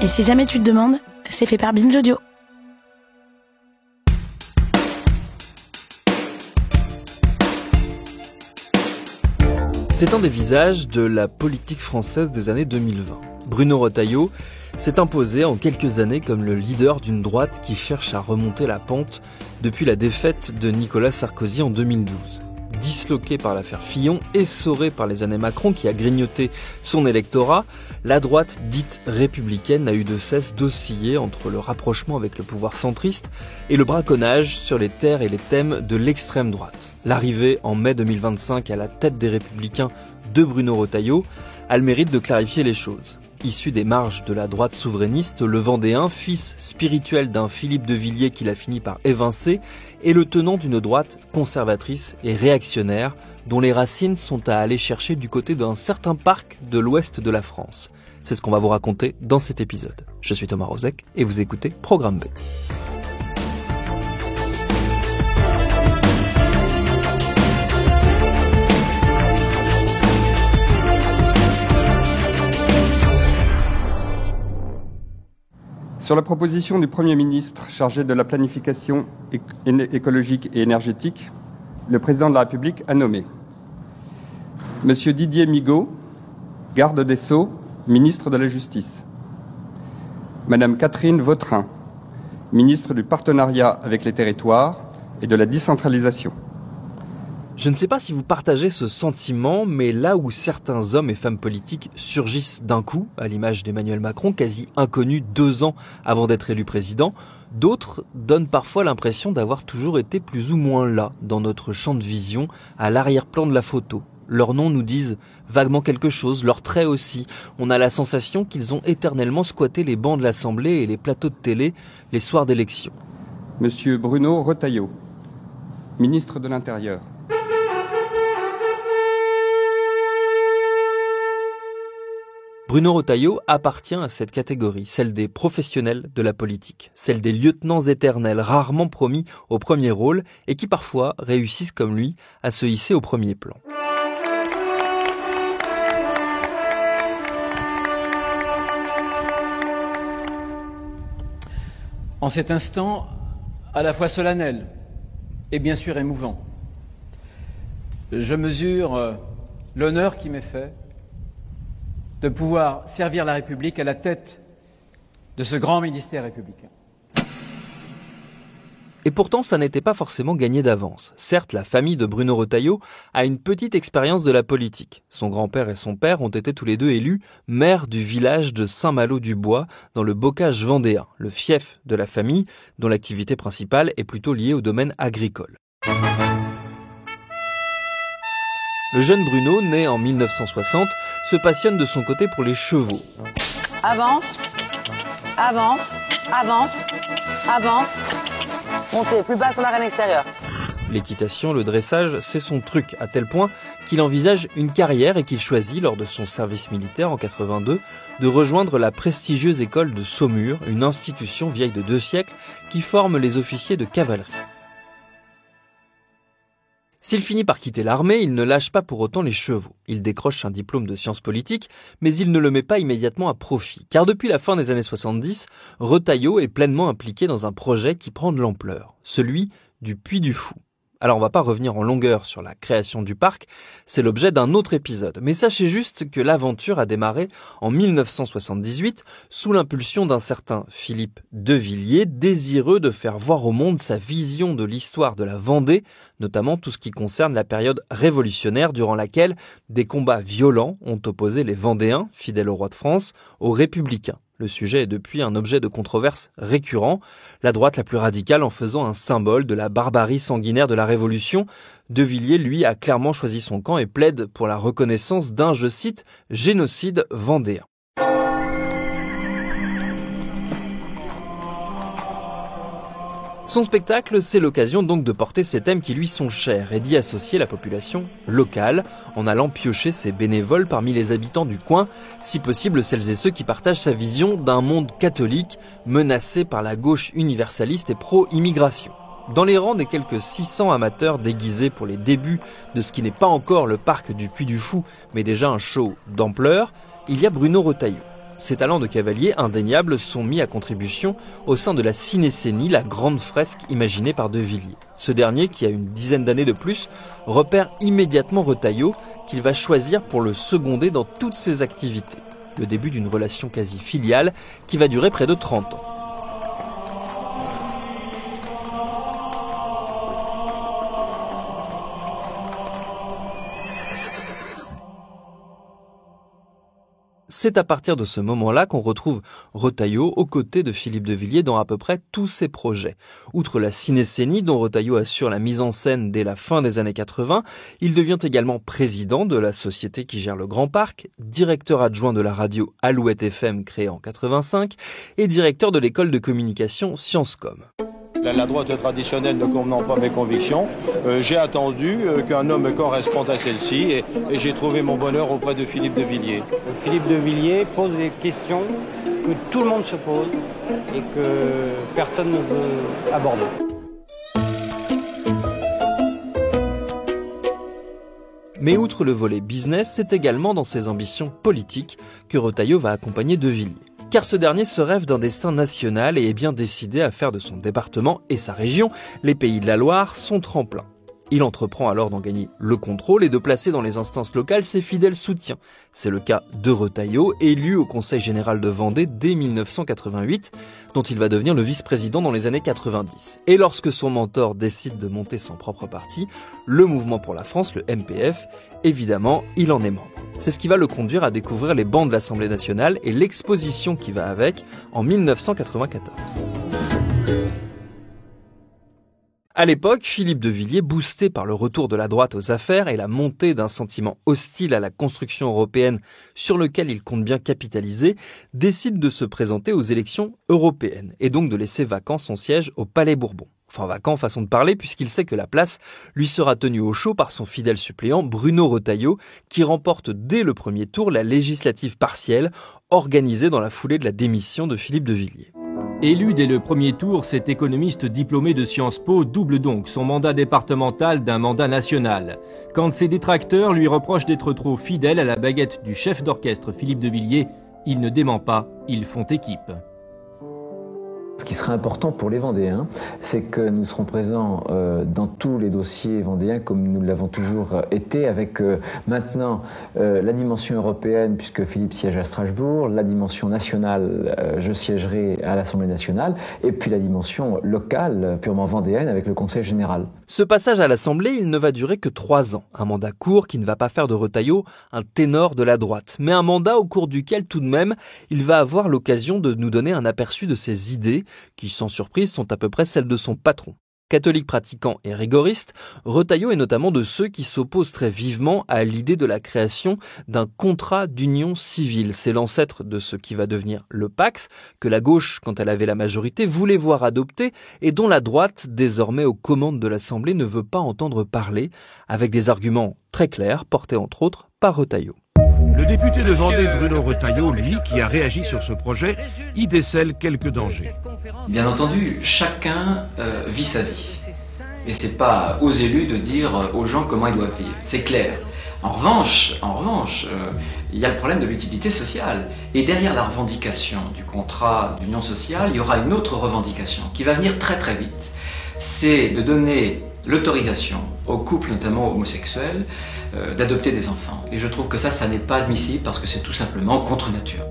Et si jamais tu te demandes, c'est fait par Binge Audio. C'est un des visages de la politique française des années 2020. Bruno Retailleau s'est imposé en quelques années comme le leader d'une droite qui cherche à remonter la pente depuis la défaite de Nicolas Sarkozy en 2012. Disloqué par l'affaire Fillon, essoré par les années Macron qui a grignoté son électorat, la droite dite républicaine n'a eu de cesse d'osciller entre le rapprochement avec le pouvoir centriste et le braconnage sur les terres et les thèmes de l'extrême droite. L'arrivée en mai 2025 à la tête des Républicains de Bruno Retailleau a le mérite de clarifier les choses. Issu des marges de la droite souverainiste, le Vendéen, fils spirituel d'un Philippe de Villiers qu'il a fini par évincer, est le tenant d'une droite conservatrice et réactionnaire dont les racines sont à aller chercher du côté d'un certain parc de l'ouest de la France. C'est ce qu'on va vous raconter dans cet épisode. Je suis Thomas Rozek et vous écoutez Programme B. Sur la proposition du Premier ministre chargé de la planification écologique et énergétique, le Président de la République a nommé M. Didier Migaud, garde des Sceaux, ministre de la Justice, Mme Catherine Vautrin, ministre du Partenariat avec les territoires et de la décentralisation. Je ne sais pas si vous partagez ce sentiment, mais là où certains hommes et femmes politiques surgissent d'un coup, à l'image d'Emmanuel Macron, quasi inconnu 2 ans avant d'être élu président, d'autres donnent parfois l'impression d'avoir toujours été plus ou moins là, dans notre champ de vision, à l'arrière-plan de la photo. Leurs noms nous disent vaguement quelque chose, leurs traits aussi. On a la sensation qu'ils ont éternellement squatté les bancs de l'Assemblée et les plateaux de télé les soirs d'élection. Monsieur Bruno Retailleau, ministre de l'Intérieur. Bruno Retailleau appartient à cette catégorie, celle des professionnels de la politique, celle des lieutenants éternels rarement promis au premier rôle et qui parfois réussissent comme lui à se hisser au premier plan. En cet instant, à la fois solennel et bien sûr émouvant, je mesure l'honneur qui m'est fait de pouvoir servir la République à la tête de ce grand ministère républicain. Et pourtant, ça n'était pas forcément gagné d'avance. Certes, la famille de Bruno Retailleau a une petite expérience de la politique. Son grand-père et son père ont été tous les deux élus maires du village de Saint-Malo-du-Bois, dans le bocage vendéen, le fief de la famille, dont l'activité principale est plutôt liée au domaine agricole. Le jeune Bruno, né en 1960, se passionne de son côté pour les chevaux. Avance, avance, avance, avance. Montez, plus bas sur l'arène extérieure. L'équitation, le dressage, c'est son truc, à tel point qu'il envisage une carrière et qu'il choisit, lors de son service militaire en 82, de rejoindre la prestigieuse école de Saumur, une institution vieille de 2 siècles qui forme les officiers de cavalerie. S'il finit par quitter l'armée, il ne lâche pas pour autant les chevaux. Il décroche un diplôme de sciences politiques, mais il ne le met pas immédiatement à profit. Car depuis la fin des années 70, Retailleau est pleinement impliqué dans un projet qui prend de l'ampleur, celui du Puy du Fou. Alors on va pas revenir en longueur sur la création du parc, c'est l'objet d'un autre épisode. Mais sachez juste que l'aventure a démarré en 1978 sous l'impulsion d'un certain Philippe de Villiers, désireux de faire voir au monde sa vision de l'histoire de la Vendée, notamment tout ce qui concerne la période révolutionnaire durant laquelle des combats violents ont opposé les Vendéens, fidèles au roi de France, aux Républicains. Le sujet est depuis un objet de controverse récurrent, la droite la plus radicale en faisant un symbole de la barbarie sanguinaire de la Révolution. De Villiers, lui, a clairement choisi son camp et plaide pour la reconnaissance d'un, je cite, « génocide vendéen ». Son spectacle, c'est l'occasion donc de porter ces thèmes qui lui sont chers et d'y associer la population locale, en allant piocher ses bénévoles parmi les habitants du coin, si possible celles et ceux qui partagent sa vision d'un monde catholique menacé par la gauche universaliste et pro-immigration. Dans les rangs des quelques 600 amateurs déguisés pour les débuts de ce qui n'est pas encore le parc du Puy du Fou, mais déjà un show d'ampleur, il y a Bruno Retailleau. Ses talents de cavalier indéniables sont mis à contribution au sein de la Cinécénie, la grande fresque imaginée par De Villiers. Ce dernier, qui a une dizaine d'années de plus, repère immédiatement Retailleau, qu'il va choisir pour le seconder dans toutes ses activités. Le début d'une relation quasi filiale qui va durer près de 30 ans. C'est à partir de ce moment-là qu'on retrouve Retailleau aux côtés de Philippe de Villiers dans à peu près tous ses projets. Outre la Cinécénie, dont Retailleau assure la mise en scène dès la fin des années 80, il devient également président de la société qui gère le Grand Parc, directeur adjoint de la radio Alouette FM créée en 85 et directeur de l'école de communication Sciences Com. La droite traditionnelle ne convenant pas à mes convictions, j'ai attendu qu'un homme corresponde à celle-ci et j'ai trouvé mon bonheur auprès de Philippe de Villiers. Philippe de Villiers pose des questions que tout le monde se pose et que personne ne veut aborder. Mais outre le volet business, c'est également dans ses ambitions politiques que Retailleau va accompagner De Villiers. Car ce dernier se rêve d'un destin national et est bien décidé à faire de son département et sa région, les Pays de la Loire, son tremplin. Il entreprend alors d'en gagner le contrôle et de placer dans les instances locales ses fidèles soutiens. C'est le cas de Retailleau, élu au Conseil général de Vendée dès 1988, dont il va devenir le vice-président dans les années 90. Et lorsque son mentor décide de monter son propre parti, le Mouvement pour la France, le MPF, évidemment, il en est membre. C'est ce qui va le conduire à découvrir les bancs de l'Assemblée nationale et l'exposition qui va avec en 1994. À l'époque, Philippe de Villiers, boosté par le retour de la droite aux affaires et la montée d'un sentiment hostile à la construction européenne sur lequel il compte bien capitaliser, décide de se présenter aux élections européennes et donc de laisser vacant son siège au Palais Bourbon. Enfin vacant façon de parler puisqu'il sait que la place lui sera tenue au chaud par son fidèle suppléant Bruno Retailleau qui remporte dès le premier tour la législative partielle organisée dans la foulée de la démission de Philippe de Villiers. Élu dès le premier tour, cet économiste diplômé de Sciences Po double donc son mandat départemental d'un mandat national. Quand ses détracteurs lui reprochent d'être trop fidèle à la baguette du chef d'orchestre Philippe de Villiers, il ne dément pas, ils font équipe. Ce qui sera important pour les Vendéens, c'est que nous serons présents dans tous les dossiers vendéens comme nous l'avons toujours été, avec maintenant la dimension européenne puisque Philippe siège à Strasbourg, la dimension nationale, je siégerai à l'Assemblée nationale, et puis la dimension locale, purement vendéenne, avec le Conseil général. Ce passage à l'Assemblée, il ne va durer que 3 ans. Un mandat court qui ne va pas faire de Retailleau un ténor de la droite, mais un mandat au cours duquel tout de même, il va avoir l'occasion de nous donner un aperçu de ses idées, qui sans surprise sont à peu près celles de son patron. Catholique pratiquant et rigoriste, Retailleau est notamment de ceux qui s'opposent très vivement à l'idée de la création d'un contrat d'union civile. C'est l'ancêtre de ce qui va devenir le Pacs, que la gauche, quand elle avait la majorité, voulait voir adopter et dont la droite, désormais aux commandes de l'Assemblée, ne veut pas entendre parler, avec des arguments très clairs portés entre autres par Retailleau. Le député de Vendée, Bruno Retailleau, lui, qui a réagi sur ce projet, y décèle quelques dangers. Bien entendu, chacun vit sa vie. Et c'est pas aux élus de dire aux gens comment ils doivent vivre. C'est clair. En revanche, il y a le problème de l'utilité sociale. Et derrière la revendication du contrat d'union sociale, il y aura une autre revendication qui va venir très très vite. C'est de donner l'autorisation aux couples, notamment homosexuels, d'adopter des enfants. Et je trouve que ça n'est pas admissible parce que c'est tout simplement contre nature.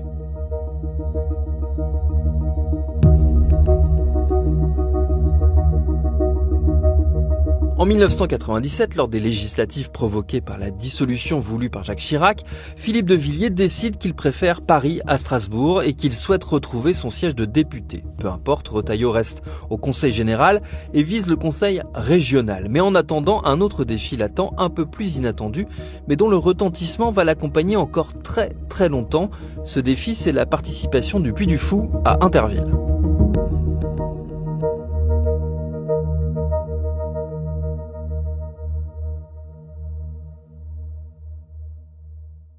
En 1997, lors des législatives provoquées par la dissolution voulue par Jacques Chirac, Philippe de Villiers décide qu'il préfère Paris à Strasbourg et qu'il souhaite retrouver son siège de député. Peu importe, Retailleau reste au Conseil général et vise le Conseil régional. Mais en attendant, un autre défi l'attend, un peu plus inattendu, mais dont le retentissement va l'accompagner encore très très longtemps. Ce défi, c'est la participation du Puy du Fou à Interville.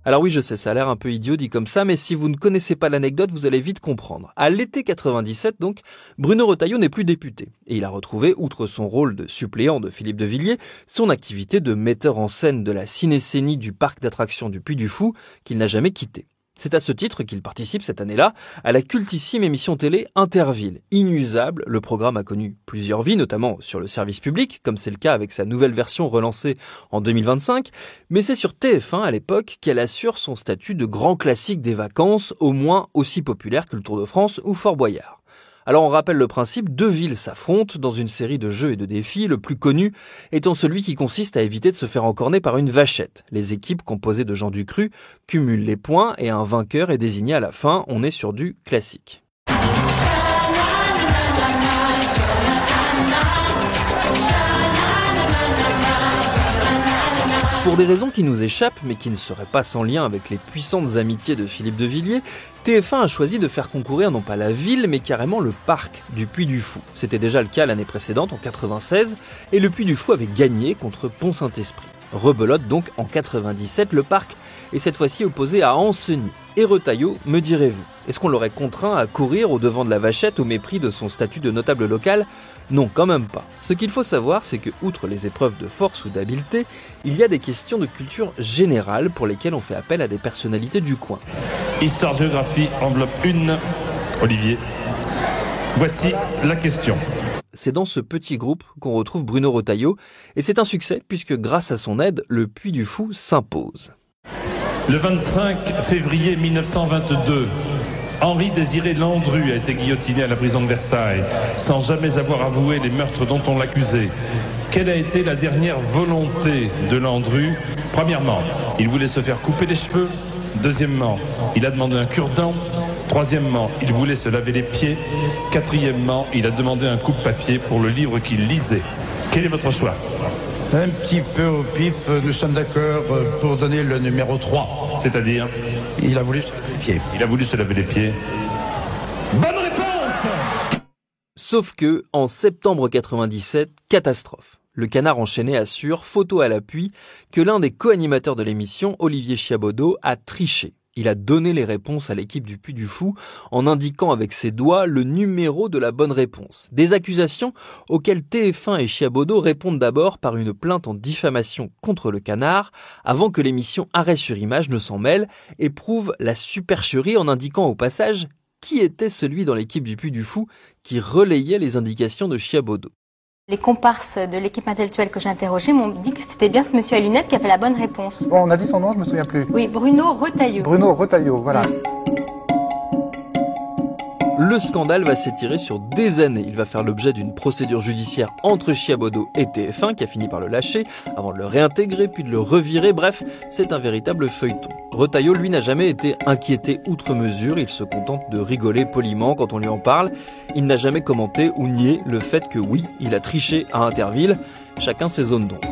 Alors oui, je sais, ça a l'air un peu idiot dit comme ça, mais si vous ne connaissez pas l'anecdote, vous allez vite comprendre. À l'été 97, donc, Bruno Retailleau n'est plus député. Et il a retrouvé, outre son rôle de suppléant de Philippe de Villiers, son activité de metteur en scène de la cinécénie du parc d'attractions du Puy du Fou, qu'il n'a jamais quitté. C'est à ce titre qu'il participe cette année-là à la cultissime émission télé Interville. Inusable, le programme a connu plusieurs vies, notamment sur le service public, comme c'est le cas avec sa nouvelle version relancée en 2025, mais c'est sur TF1 à l'époque qu'elle assure son statut de grand classique des vacances, au moins aussi populaire que le Tour de France ou Fort Boyard. Alors on rappelle le principe, deux villes s'affrontent dans une série de jeux et de défis, le plus connu étant celui qui consiste à éviter de se faire encorner par une vachette. Les équipes composées de gens du cru cumulent les points et un vainqueur est désigné à la fin, on est sur du classique. Pour des raisons qui nous échappent, mais qui ne seraient pas sans lien avec les puissantes amitiés de Philippe de Villiers, TF1 a choisi de faire concourir non pas la ville, mais carrément le parc du Puy du Fou. C'était déjà le cas l'année précédente, en 96, et le Puy du Fou avait gagné contre Pont-Saint-Esprit. Rebelote donc en 97, le parc est cette fois-ci opposé à Ancenis. Et Retailleau, me direz-vous, est-ce qu'on l'aurait contraint à courir au devant de la vachette au mépris de son statut de notable local ? Non, quand même pas. Ce qu'il faut savoir, c'est que, outre les épreuves de force ou d'habileté, il y a des questions de culture générale pour lesquelles on fait appel à des personnalités du coin. Histoire-géographie, enveloppe 1, Olivier. Voici la question. C'est dans ce petit groupe qu'on retrouve Bruno Retailleau, et c'est un succès puisque grâce à son aide, le Puy du Fou s'impose. Le 25 février 1922, Henri-Désiré Landru a été guillotiné à la prison de Versailles, sans jamais avoir avoué les meurtres dont on l'accusait. Quelle a été la dernière volonté de Landru ? Premièrement, il voulait se faire couper les cheveux. Deuxièmement, il a demandé un cure-dent. Troisièmement, il voulait se laver les pieds. Quatrièmement, il a demandé un coupe-papier pour le livre qu'il lisait. Quel est votre choix ? Un petit peu au pif, nous sommes d'accord pour donner le numéro 3. C'est-à-dire ? Il a voulu se laver les pieds. Il a voulu se laver les pieds. Bonne réponse ! Sauf que, en septembre 97, catastrophe. Le Canard enchaîné assure, photo à l'appui, que l'un des co-animateurs de l'émission, Olivier Chiabodo, a triché. Il a donné les réponses à l'équipe du Puy du Fou en indiquant avec ses doigts le numéro de la bonne réponse. Des accusations auxquelles TF1 et Chiabodo répondent d'abord par une plainte en diffamation contre le Canard avant que l'émission Arrêt sur image ne s'en mêle et prouve la supercherie en indiquant au passage qui était celui dans l'équipe du Puy du Fou qui relayait les indications de Chiabodo. Les comparses de l'équipe intellectuelle que j'ai interrogée m'ont dit que c'était bien ce monsieur à lunettes qui avait la bonne réponse. Bon, on a dit son nom, je me souviens plus. Oui, Bruno Retailleau. Bruno Retailleau, voilà. Le scandale va s'étirer sur des années. Il va faire l'objet d'une procédure judiciaire entre Chiabodo et TF1 qui a fini par le lâcher avant de le réintégrer puis de le revirer. Bref, c'est un véritable feuilleton. Retailleau, lui, n'a jamais été inquiété outre mesure. Il se contente de rigoler poliment quand on lui en parle. Il n'a jamais commenté ou nié le fait que oui, il a triché à Interville. Chacun ses zones d'ombre.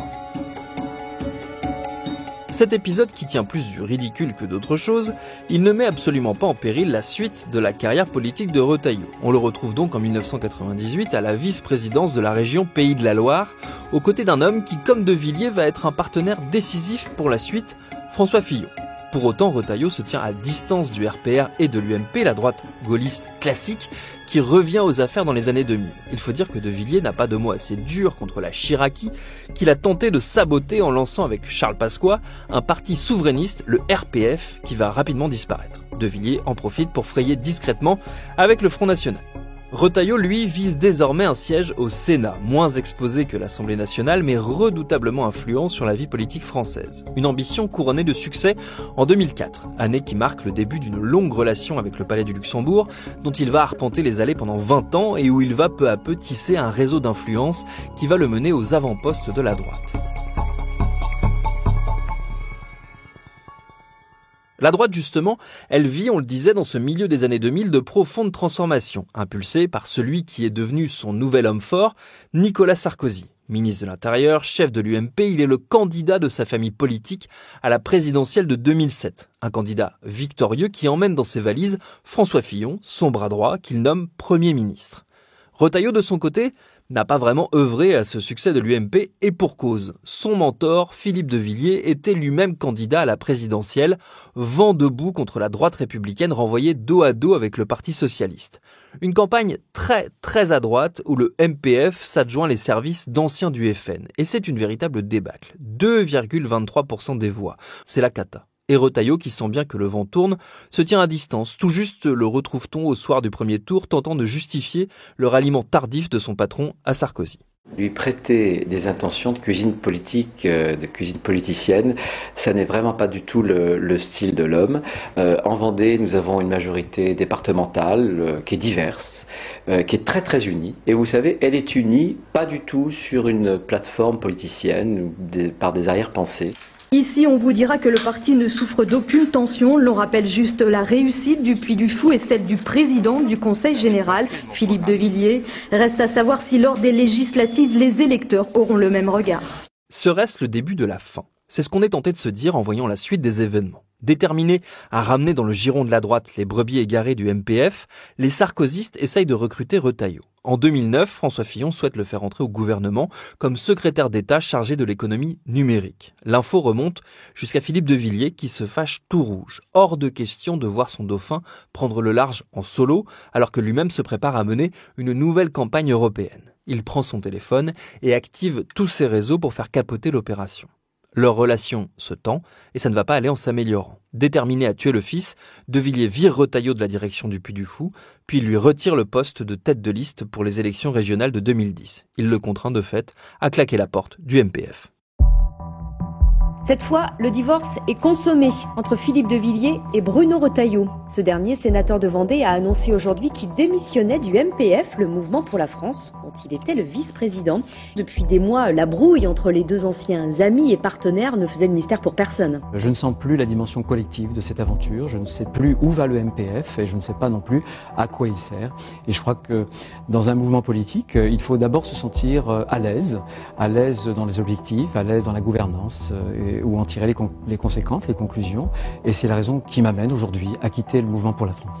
Cet épisode, qui tient plus du ridicule que d'autre chose, il ne met absolument pas en péril la suite de la carrière politique de Retailleau. On le retrouve donc en 1998 à la vice-présidence de la région Pays de la Loire, aux côtés d'un homme qui, comme De Villiers, va être un partenaire décisif pour la suite, François Fillon. Pour autant, Retailleau se tient à distance du RPR et de l'UMP, la droite gaulliste classique, qui revient aux affaires dans les années 2000. Il faut dire que De Villiers n'a pas de mots assez durs contre la Chiraki, qu'il a tenté de saboter en lançant avec Charles Pasqua un parti souverainiste, le RPF, qui va rapidement disparaître. De Villiers en profite pour frayer discrètement avec le Front National. Retailleau, lui, vise désormais un siège au Sénat, moins exposé que l'Assemblée nationale, mais redoutablement influent sur la vie politique française. Une ambition couronnée de succès en 2004, année qui marque le début d'une longue relation avec le Palais du Luxembourg, dont il va arpenter les allées pendant 20 ans et où il va peu à peu tisser un réseau d'influence qui va le mener aux avant-postes de la droite. La droite, justement, elle vit, on le disait, dans ce milieu des années 2000 de profondes transformations, impulsées par celui qui est devenu son nouvel homme fort, Nicolas Sarkozy. Ministre de l'Intérieur, chef de l'UMP, il est le candidat de sa famille politique à la présidentielle de 2007. Un candidat victorieux qui emmène dans ses valises François Fillon, son bras droit, qu'il nomme Premier ministre. Retailleau, de son côté, n'a pas vraiment œuvré à ce succès de l'UMP et pour cause. Son mentor, Philippe de Villiers, était lui-même candidat à la présidentielle, vent debout contre la droite républicaine renvoyée dos à dos avec le Parti socialiste. Une campagne très à droite où le MPF s'adjoint les services d'anciens du FN. Et c'est une véritable débâcle. 2,23% des voix. C'est la cata. Et Retailleau, qui sent bien que le vent tourne, se tient à distance. Tout juste le retrouve-t-on au soir du premier tour, tentant de justifier le ralliement tardif de son patron à Sarkozy. Lui prêter des intentions de cuisine politique, de cuisine politicienne, ça n'est vraiment pas du tout le style de l'homme. En Vendée, nous avons une majorité départementale qui est diverse, qui est très très unie. Et vous savez, elle est unie pas du tout sur une plateforme politicienne par des arrière-pensées. Ici, on vous dira que le parti ne souffre d'aucune tension. L'on rappelle juste la réussite du Puy du Fou et celle du président du Conseil général, Philippe de Villiers. Reste à savoir si lors des législatives, les électeurs auront le même regard. Serait-ce le début de la fin ? C'est ce qu'on est tenté de se dire en voyant la suite des événements. Déterminés à ramener dans le giron de la droite les brebis égarées du MPF, les sarkozystes essayent de recruter Retailleau. En 2009, François Fillon souhaite le faire entrer au gouvernement comme secrétaire d'État chargé de l'économie numérique. L'info remonte jusqu'à Philippe de Villiers qui se fâche tout rouge. Hors de question de voir son dauphin prendre le large en solo alors que lui-même se prépare à mener une nouvelle campagne européenne. Il prend son téléphone et active tous ses réseaux pour faire capoter l'opération. Leur relation se tend et ça ne va pas aller en s'améliorant. Déterminé à tuer le fils, De Villiers vire Retailleau de la direction du Puy du Fou, puis lui retire le poste de tête de liste pour les élections régionales de 2010. Il le contraint de fait à claquer la porte du MPF. Cette fois, le divorce est consommé entre Philippe de Villiers et Bruno Retailleau. Ce dernier, sénateur de Vendée, a annoncé aujourd'hui qu'il démissionnait du MPF, le Mouvement pour la France, dont il était le vice-président. Depuis des mois, la brouille entre les deux anciens amis et partenaires ne faisait de mystère pour personne. Je ne sens plus la dimension collective de cette aventure, je ne sais plus où va le MPF et je ne sais pas non plus à quoi il sert. Et je crois que dans un mouvement politique, il faut d'abord se sentir à l'aise dans les objectifs, à l'aise dans la gouvernance, ou en tirer les conséquences, les conclusions. Et c'est la raison qui m'amène aujourd'hui à quitter le Mouvement pour la France.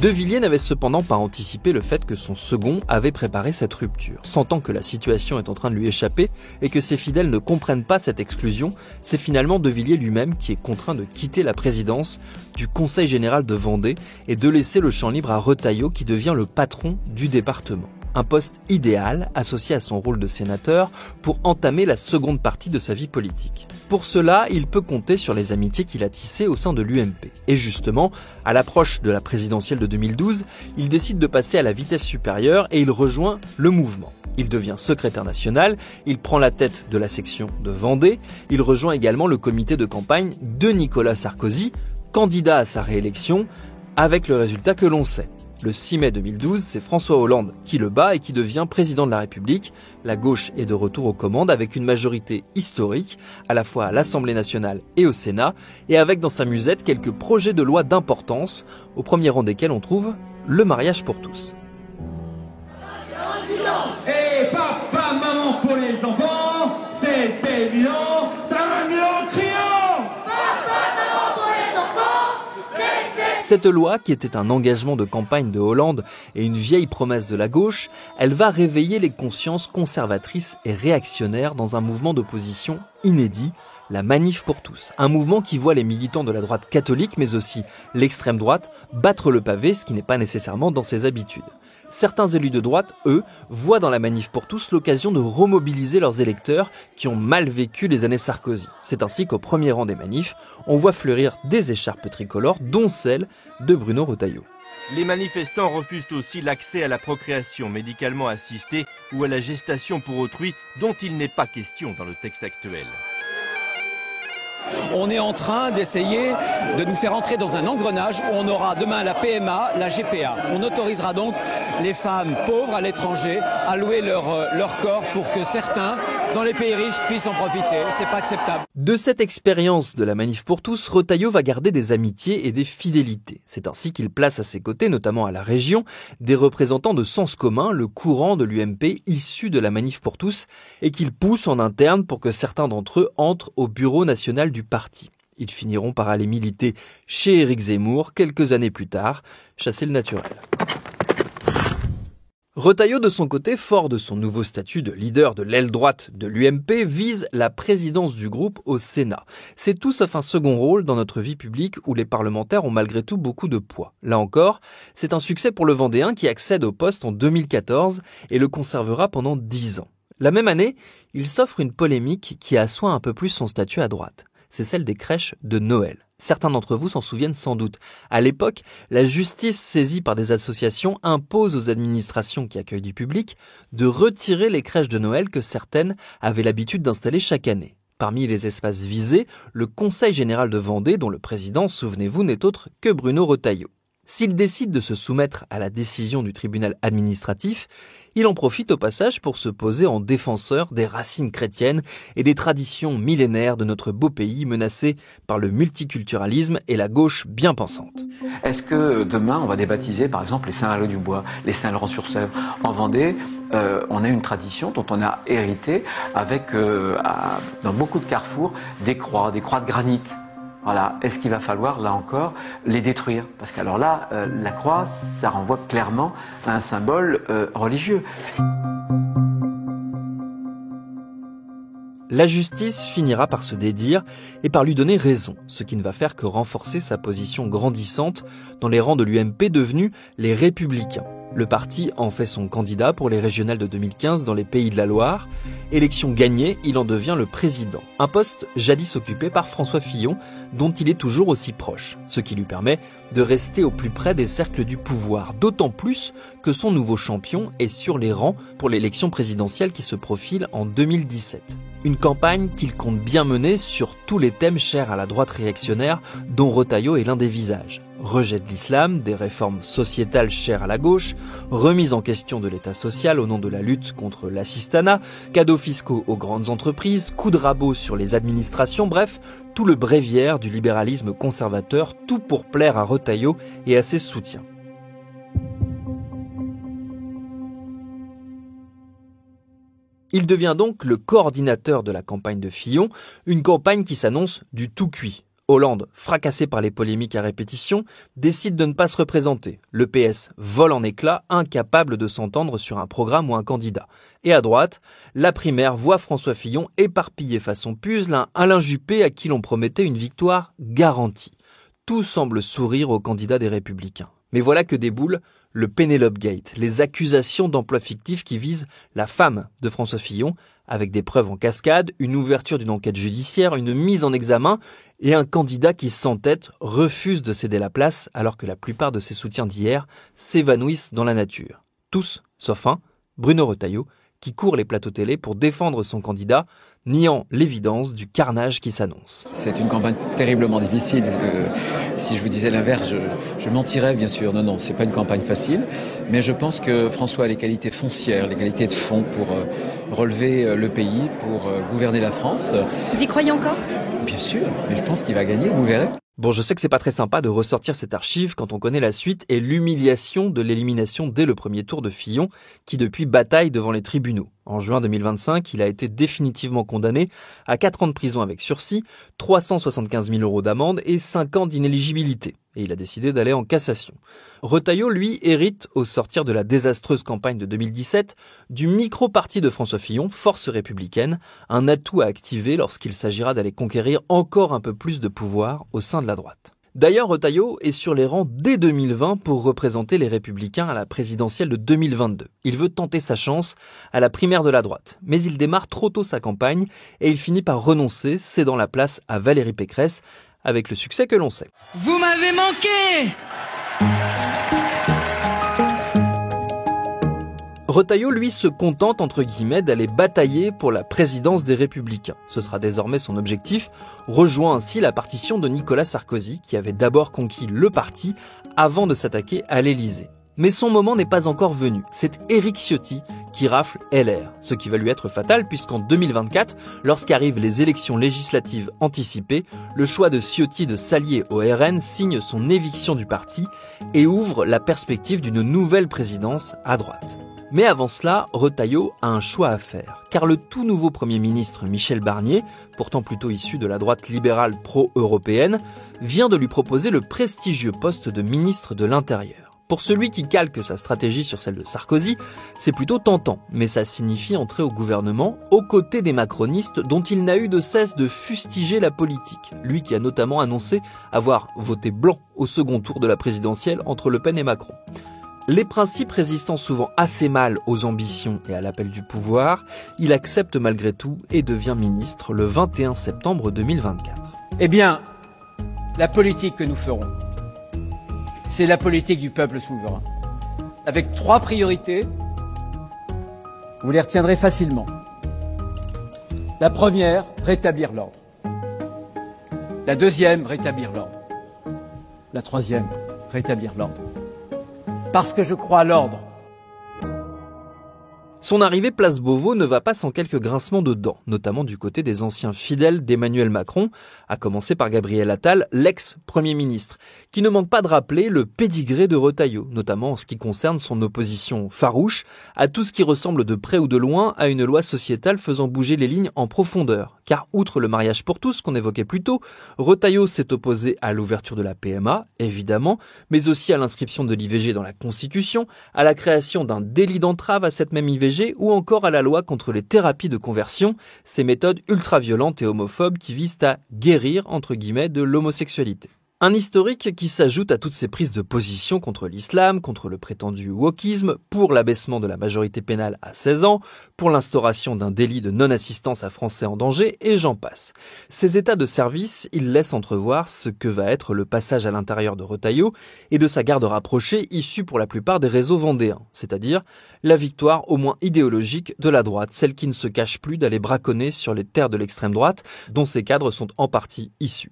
De Villiers n'avait cependant pas anticipé le fait que son second avait préparé cette rupture. Sentant que la situation est en train de lui échapper et que ses fidèles ne comprennent pas cette exclusion, c'est finalement De Villiers lui-même qui est contraint de quitter la présidence du Conseil général de Vendée et de laisser le champ libre à Retailleau qui devient le patron du département. Un poste idéal associé à son rôle de sénateur pour entamer la seconde partie de sa vie politique. Pour cela, il peut compter sur les amitiés qu'il a tissées au sein de l'UMP. Et justement, à l'approche de la présidentielle de 2012, il décide de passer à la vitesse supérieure et il rejoint le mouvement. Il devient secrétaire national, il prend la tête de la section de Vendée, il rejoint également le comité de campagne de Nicolas Sarkozy, candidat à sa réélection, avec le résultat que l'on sait. Le 6 mai 2012, c'est François Hollande qui le bat et qui devient président de la République. La gauche est de retour aux commandes avec une majorité historique, à la fois à l'Assemblée nationale et au Sénat, et avec dans sa musette quelques projets de loi d'importance, au premier rang desquels on trouve le mariage pour tous. Et papa, maman pour les enfants, c'est évident, ça va mieux en criant. Papa, maman pour les enfants, c'est Cette loi, qui était un engagement de campagne de Hollande et une vieille promesse de la gauche, elle va réveiller les consciences conservatrices et réactionnaires dans un mouvement d'opposition inédit, la Manif pour tous. Un mouvement qui voit les militants de la droite catholique, mais aussi l'extrême droite, battre le pavé, ce qui n'est pas nécessairement dans ses habitudes. Certains élus de droite, eux, voient dans la Manif pour tous l'occasion de remobiliser leurs électeurs qui ont mal vécu les années Sarkozy. C'est ainsi qu'au premier rang des manifs, on voit fleurir des écharpes tricolores, dont celle de Bruno Retailleau. Les manifestants refusent aussi l'accès à la procréation médicalement assistée ou à la gestation pour autrui, dont il n'est pas question dans le texte actuel. On est en train d'essayer de nous faire entrer dans un engrenage où on aura demain la PMA, la GPA. On autorisera donc les femmes pauvres à l'étranger à louer leur corps pour que certains, dans les pays riches, puissent en profiter. C'est pas acceptable. De cette expérience de la Manif pour tous, Retailleau va garder des amitiés et des fidélités. C'est ainsi qu'il place à ses côtés, notamment à la région, des représentants de Sens commun, le courant de l'UMP issu de la Manif pour tous, et qu'il pousse en interne pour que certains d'entre eux entrent au bureau national du parti. Ils finiront par aller militer chez Éric Zemmour quelques années plus tard, chasser le naturel. Retailleau, de son côté, fort de son nouveau statut de leader de l'aile droite de l'UMP, vise la présidence du groupe au Sénat. C'est tout sauf un second rôle dans notre vie publique où les parlementaires ont malgré tout beaucoup de poids. Là encore, c'est un succès pour le Vendéen qui accède au poste en 2014 et le conservera pendant 10 ans. La même année, il s'offre une polémique qui assoit un peu plus son statut à droite. C'est celle des crèches de Noël. Certains d'entre vous s'en souviennent sans doute. À l'époque, la justice saisie par des associations impose aux administrations qui accueillent du public de retirer les crèches de Noël que certaines avaient l'habitude d'installer chaque année. Parmi les espaces visés, le Conseil général de Vendée, dont le président, souvenez-vous, n'est autre que Bruno Retailleau. S'il décide de se soumettre à la décision du tribunal administratif, il en profite au passage pour se poser en défenseur des racines chrétiennes et des traditions millénaires de notre beau pays menacé par le multiculturalisme et la gauche bien pensante. Est-ce que demain on va débaptiser par exemple les Saint-Malo-du-Bois, les Saint-Laurent-sur-Sèvre? En Vendée, on a une tradition dont on a hérité avec, dans beaucoup de carrefours, des croix de granit. Voilà. Est-ce qu'il va falloir, là encore, les détruire? Parce qu'alors là, la croix, ça renvoie clairement à un symbole religieux. La justice finira par se dédire et par lui donner raison, ce qui ne va faire que renforcer sa position grandissante dans les rangs de l'UMP devenus les Républicains. Le parti en fait son candidat pour les régionales de 2015 dans les Pays de la Loire. Élection gagnée, il en devient le président. Un poste jadis occupé par François Fillon, dont il est toujours aussi proche. Ce qui lui permet de rester au plus près des cercles du pouvoir. D'autant plus que son nouveau champion est sur les rangs pour l'élection présidentielle qui se profile en 2017. Une campagne qu'il compte bien mener sur tous les thèmes chers à la droite réactionnaire, dont Retailleau est l'un des visages. Rejet de l'islam, des réformes sociétales chères à la gauche, remise en question de l'État social au nom de la lutte contre l'assistanat, cadeaux fiscaux aux grandes entreprises, coups de rabot sur les administrations, bref, tout le bréviaire du libéralisme conservateur, tout pour plaire à Retailleau et à ses soutiens. Il devient donc le coordinateur de la campagne de Fillon, une campagne qui s'annonce du tout cuit. Hollande, fracassé par les polémiques à répétition, décide de ne pas se représenter. Le PS vole en éclats, incapable de s'entendre sur un programme ou un candidat. Et à droite, la primaire voit François Fillon éparpillé façon puzzle un Alain Juppé à qui l'on promettait une victoire garantie. Tout semble sourire au candidat des Républicains. Mais voilà que déboule le Pénélope Gate, les accusations d'emploi fictif qui visent la femme de François Fillon, avec des preuves en cascade, une ouverture d'une enquête judiciaire, une mise en examen et un candidat qui s'entête refuse de céder la place alors que la plupart de ses soutiens d'hier s'évanouissent dans la nature. Tous, sauf un, Bruno Retailleau, qui court les plateaux télé pour défendre son candidat, niant l'évidence du carnage qui s'annonce. C'est une campagne terriblement difficile. Si je vous disais l'inverse, je mentirais bien sûr. Non, c'est pas une campagne facile. Mais je pense que François a les qualités foncières, les qualités de fond pour relever le pays, pour gouverner la France. Vous y croyez encore? Bien sûr, mais je pense qu'il va gagner, vous verrez. Bon, je sais que c'est pas très sympa de ressortir cette archive quand on connaît la suite et l'humiliation de l'élimination dès le premier tour de Fillon, qui depuis bataille devant les tribunaux. En juin 2025, il a été définitivement condamné à 4 ans de prison avec sursis, 375 000 € d'amende et 5 ans d'inéligibilité. Et il a décidé d'aller en cassation. Retailleau, lui, hérite, au sortir de la désastreuse campagne de 2017, du micro-parti de François Fillon, Force républicaine, un atout à activer lorsqu'il s'agira d'aller conquérir encore un peu plus de pouvoir au sein de la droite. D'ailleurs, Retailleau est sur les rangs dès 2020 pour représenter les Républicains à la présidentielle de 2022. Il veut tenter sa chance à la primaire de la droite, mais il démarre trop tôt sa campagne et il finit par renoncer, cédant la place à Valérie Pécresse, avec le succès que l'on sait. Vous m'avez manqué! Retailleau, lui, se contente, entre guillemets, d'aller batailler pour la présidence des Républicains. Ce sera désormais son objectif, rejoint ainsi la partition de Nicolas Sarkozy, qui avait d'abord conquis le parti avant de s'attaquer à l'Élysée. Mais son moment n'est pas encore venu. C'est Éric Ciotti qui rafle LR, ce qui va lui être fatal puisqu'en 2024, lorsqu'arrivent les élections législatives anticipées, le choix de Ciotti de s'allier au RN signe son éviction du parti et ouvre la perspective d'une nouvelle présidence à droite. Mais avant cela, Retailleau a un choix à faire, car le tout nouveau Premier ministre Michel Barnier, pourtant plutôt issu de la droite libérale pro-européenne, vient de lui proposer le prestigieux poste de ministre de l'Intérieur. Pour celui qui calque sa stratégie sur celle de Sarkozy, c'est plutôt tentant, mais ça signifie entrer au gouvernement aux côtés des macronistes dont il n'a eu de cesse de fustiger la politique. Lui qui a notamment annoncé avoir voté blanc au second tour de la présidentielle entre Le Pen et Macron. Les principes résistant souvent assez mal aux ambitions et à l'appel du pouvoir, il accepte malgré tout et devient ministre le 21 septembre 2024. Eh bien, la politique que nous ferons, c'est la politique du peuple souverain. Avec 3 priorités, vous les retiendrez facilement. La première, rétablir l'ordre. La deuxième, rétablir l'ordre. La troisième, rétablir l'ordre. Parce que je crois à l'ordre. Son arrivée place Beauvau ne va pas sans quelques grincements de dents, notamment du côté des anciens fidèles d'Emmanuel Macron, à commencer par Gabriel Attal, l'ex-premier ministre, qui ne manque pas de rappeler le pédigré de Retailleau, notamment en ce qui concerne son opposition farouche à tout ce qui ressemble de près ou de loin à une loi sociétale faisant bouger les lignes en profondeur. Car outre le mariage pour tous qu'on évoquait plus tôt, Retailleau s'est opposé à l'ouverture de la PMA, évidemment, mais aussi à l'inscription de l'IVG dans la Constitution, à la création d'un délit d'entrave à cette même IVG, ou encore à la loi contre les thérapies de conversion, ces méthodes ultra-violentes et homophobes qui visent à « guérir » entre guillemets de l'homosexualité. Un historique qui s'ajoute à toutes ces prises de position contre l'islam, contre le prétendu wokisme, pour l'abaissement de la majorité pénale à 16 ans, pour l'instauration d'un délit de non-assistance à Français en danger, et j'en passe. Ces états de service, ils laissent entrevoir ce que va être le passage à l'intérieur de Retailleau et de sa garde rapprochée issue pour la plupart des réseaux vendéens, c'est-à-dire la victoire au moins idéologique de la droite, celle qui ne se cache plus d'aller braconner sur les terres de l'extrême droite, dont ces cadres sont en partie issus.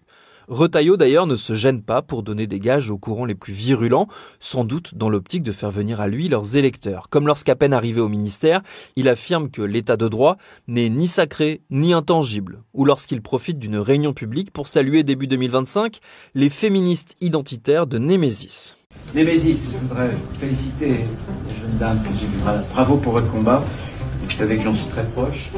Retailleau d'ailleurs ne se gêne pas pour donner des gages aux courants les plus virulents, sans doute dans l'optique de faire venir à lui leurs électeurs. Comme lorsqu'à peine arrivé au ministère, il affirme que l'état de droit n'est ni sacré ni intangible, ou lorsqu'il profite d'une réunion publique pour saluer début 2025 les féministes identitaires de Némésis. Némésis, je voudrais féliciter les jeunes dames que j'ai vues. Bravo pour votre combat, vous savez que j'en suis très proche.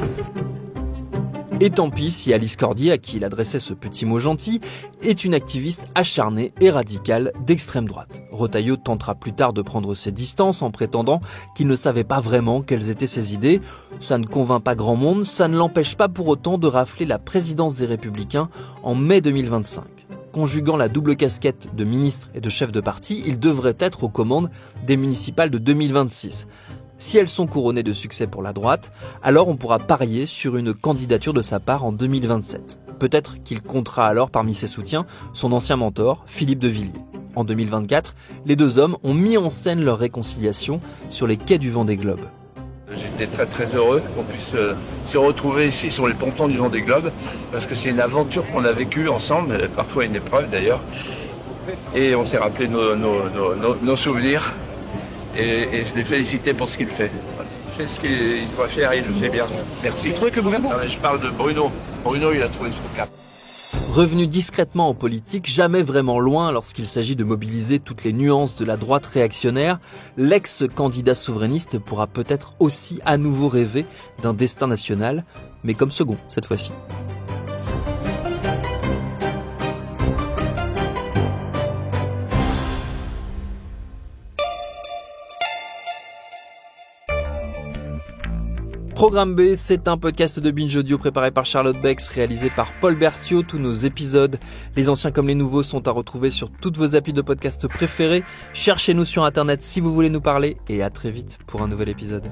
Et tant pis si Alice Cordier, à qui il adressait ce petit mot gentil, est une activiste acharnée et radicale d'extrême droite. Retailleau tentera plus tard de prendre ses distances en prétendant qu'il ne savait pas vraiment quelles étaient ses idées. Ça ne convainc pas grand monde, ça ne l'empêche pas pour autant de rafler la présidence des Républicains en mai 2025. Conjuguant la double casquette de ministre et de chef de parti, il devrait être aux commandes des municipales de 2026. Si elles sont couronnées de succès pour la droite, alors on pourra parier sur une candidature de sa part en 2027. Peut-être qu'il comptera alors parmi ses soutiens son ancien mentor, Philippe de Villiers. En 2024, les deux hommes ont mis en scène leur réconciliation sur les quais du Vendée Globe. J'étais très heureux qu'on puisse se retrouver ici sur les pontons du Vendée Globe, parce que c'est une aventure qu'on a vécue ensemble, parfois une épreuve d'ailleurs, et on s'est rappelé nos souvenirs. Et je l'ai félicité pour ce qu'il fait. Il fait ce qu'il doit faire et il le fait bien. Merci. Je parle de Bruno. Bruno, il a trouvé son cap. Revenu discrètement en politique, jamais vraiment loin lorsqu'il s'agit de mobiliser toutes les nuances de la droite réactionnaire, l'ex-candidat souverainiste pourra peut-être aussi à nouveau rêver d'un destin national, mais comme second cette fois-ci. Programme B, c'est un podcast de Binge Audio préparé par Charlotte Bex, réalisé par Paul Berthiaud. Tous nos épisodes, les anciens comme les nouveaux, sont à retrouver sur toutes vos applis de podcast préférés. Cherchez-nous sur Internet si vous voulez nous parler et à très vite pour un nouvel épisode.